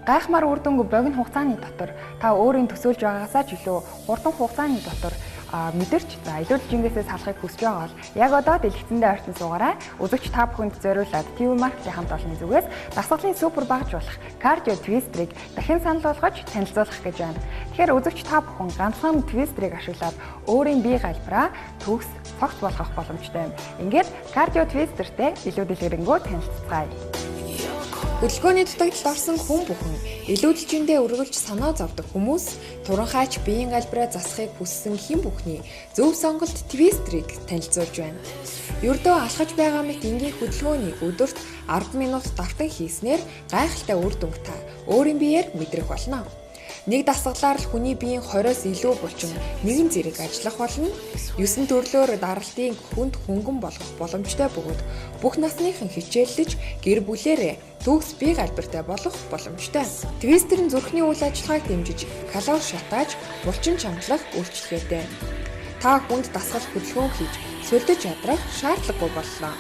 Гайхмаар үр дүнг богино хугацааны дотор та өөрийн төсөөлж байгаагаас ч илүү хурдан хугацааны дотор мэдэрч илүүдэл жингээс салахыг хүсэж байгаа бол яг одоо дэлгэцэндээ ойртон суугаарай. Үзэгч та бүхэнд зориулаад TV Market-ийн хамт олонны зүгээс дасгалын супер багж болох Cardio Twister-ыг дахин санал болгож танилцуулах гэж байна. Тэгэхээр үзэгч та бүхэн ганцхан Twister-ыг ашиглаад өөрийн бие галбираа төгс цогц болгох боломжтой юм. Ингээд Cardio Twister-тэй илүү дэлгэрэнгүй танилццгаая. Хөдөлгөөний дутагдалд орсон хүн бүхэн илүүдэлжиндээ үргэлж санаа зовдог хүмүүс туранхайч биеийн галбираа засахыг хүссэн хэн бүхний зөв сонголт Twister-ыг танилцуулж байна. Ердөө алхаж байгаа мэт энгийн хөдөлгөөнийг өдөрт 10 минут давтан хийснээр гайхалтай үр дүнг та өөрийн биеэр мэдрэх болно. Нэг дасгалаар л хүний биеийн 20-оос илүү булчин нэгэн зэрэг ажиллах болно. 9 төрлөөр даралтын хүнд хөнгөн болгох боломжтой бөгөөд бүх насныхан хичээллэж гэр бүлээрээ төгс бие галбиртай болох боломжтой. Twister нь зүрхний үйл ажиллагааг дэмжиж, калори шатааж, булчин чангалах үйлчлэгээтэй. Та хүнд дасгал хөдөлгөөн хийж, сольдож ядрах шаардлагагүй боллоо.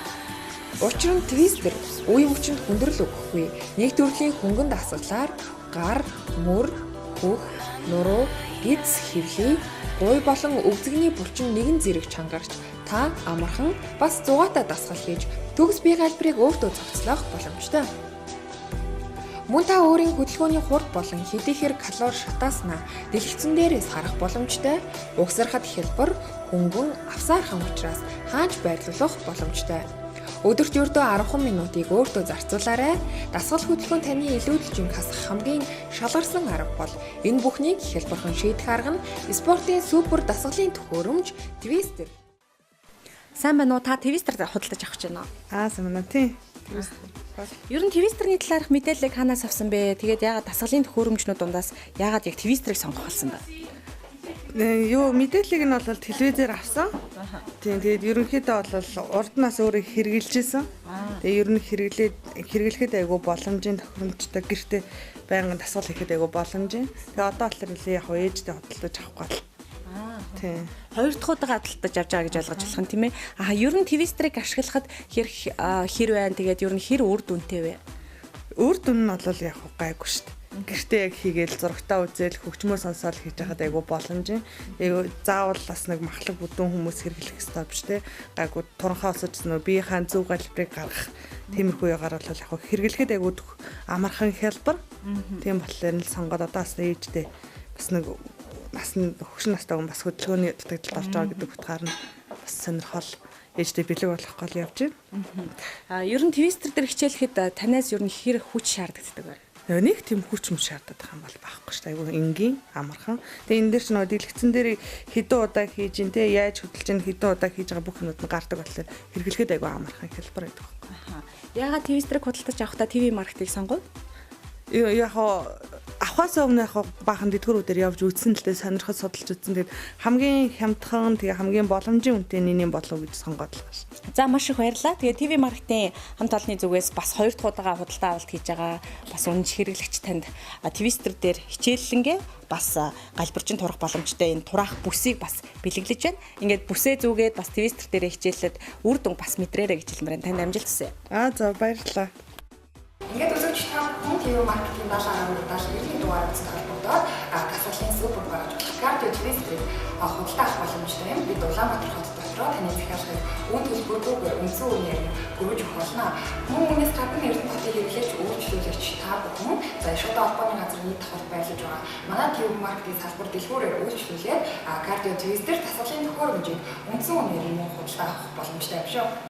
Учир нь Twister үе хүчинд хүндрэл өгөхгүй. Нэг төрлийн хөнгөн дасгалаар гар, мөр, хөх, нуруу, гидс хэвлий, гуй болон өвзөгний булчин нэгэн зэрэг чангарч та амархан бас зугаатай дасгал хийж төгс бие галбирыг өөртөө зохицлох боломжтой. Мөн та өөрийн хөдөлгөөний хурд болон хэдийхэр калори шатааснаа дэлгэцэн дээрээс харах боломжтой. Угсархад хялбар, хөнгөн, авсаархан учраас хааж байрлуулах боломжтой. Өдөрт ердөө 10 минутыг өөртөө зарцуулаарай. Дасгал хөдөлгөөн таны илүүдэлжинг хасах хамгийн шалгарсан арга бол энэ бүхнийг хялбархан шийдэх арга нь спортын супер дасгалын төхөөрөмж Twister. Сайн байна уу? Та Twister худалдаж авах гэж байна уу? Сайн байна тий. Ер нь Twister-ний талаарх мэдээллийг ханаас авсан бэ? Тэгээд яагаад дасгалын төхөөрөмжнүүд дундаас яагаад яг Twister-ыг сонгох болсон бэ? Мэдээллийг нь бол телевизээр авсан. Тэгээд ерөнхийдөө бол урднаас өөрөө хэрэгжилжсэн. Тэгээд ер нь хэрэглэхэд айгүй боломжийн тохиромжтой гэртээ байнгын дасгал хийхэд айгүй боломжийн. Тэгээд одоо болохоор нэлээ яг ээжтэй худалдаж авахгүй бол. Тийм. Хоёр дахь удаага худалдаж авч байгаа гэж ойлгож болох юм тийм ээ. Ер нь Twister-ыг ашиглахад хэр байна? Тэгээд ер нь хэр үр дүнтэй вэ? Үр дүн нь бол яг гайгүй шүү дээ. Гэртээ яг хийгээл зурагтаа үзэл хөгжмөө сонсоод хийж байхад айгүй боломжийн. Заавал бас нэг махлаг бүдүүн хүмүүс хэрэглэх ёстой биш те. Гайгүй туранхаа осож биеийн зөв галбирыг гаргах тиймэрхүү ягаар бол яг хэрэглэхэд айгүй амархан хялбар. Тийм болохоор нь сонгоод одоо бас ээжтэй бас нэг насны хөгшин настай хүн бас хөдөлгөөний дутагдалд орж байгаа гэдэг утгаар нь бас сонирхол ээжтэй бэлэг болох гол явж байна. Ер нь Twister дээр хичээлэхэд танаас ер нь хэр хүч шаарддаг вэ? Нэг тийм хүч шаарддаг юм бол байхгүй шүү дээ. Айгүй энгийн, амархан. Тэгээ энэ дээр ч нөгөө дэлгэцэн дээр хэдэн удаа хийж ин тэ яаж хөдөлж ин хэдэн удаа хийж байгаа бүх юмуд нь гардаг болохоор хэрэглэхэд айгүй амархан хэлбэр байдаг байхгүй. Яагаад Twister-ыг худалдаж авахдаа TV Market-ыг сонгов? Яг авахаас өмнө баахан дэдгүүрүүдээр явж үзсэн л дээ сонирхож судалж үзсэн. Тэгээд хамгийн хямдхан тэгээ хамгийн боломжийн үнэтэй нэний болов гэж сонгоод л байна. За маш их баярлалаа. Тэгээ TV Market-ийн хамт олонны зүгээс бас хоёр дахь удаага худалдаа авалт хийж байгаа бас үнэн хэрэглэгч танд Twister дээр хичээллэнгээ бас галбирчин турах боломжтой энэ тураах бүсийг бас бэлэглэж байна. Ингээд бүсээ зүгээд бас Twister дээр хичээллээд үр дүн бас мэдрээрэй гэж хэлмээр танд амжилт хүсье. За баярлалаа. Ингээд үзэгч та бүхэн TV Market-ийн 70.70 дугаар үзэх холбогдоод дасгалын супер багж Cardio Twister-ыг худалдаа авах боломжтой юм. Бид Улаанбаатар хот дотроо таны захиалгыг үн төлбөргүйгээр үндсэн үнээр хүргэж өгөх болно. Мөн үүнээс гадна Эрдэнэ хотыг хэрэглэж өөрчлүүлэгч та бүхэн шууд холбооны газрын нийт давхар байлж байгаа. Манай TV Market-ийн салбар дэлгүүрээр үйлчлүүлээд Cardio Twister дасгалын төхөөрөмжийг үндсэн үнээр худалдаа авах боломжтой юм шүү.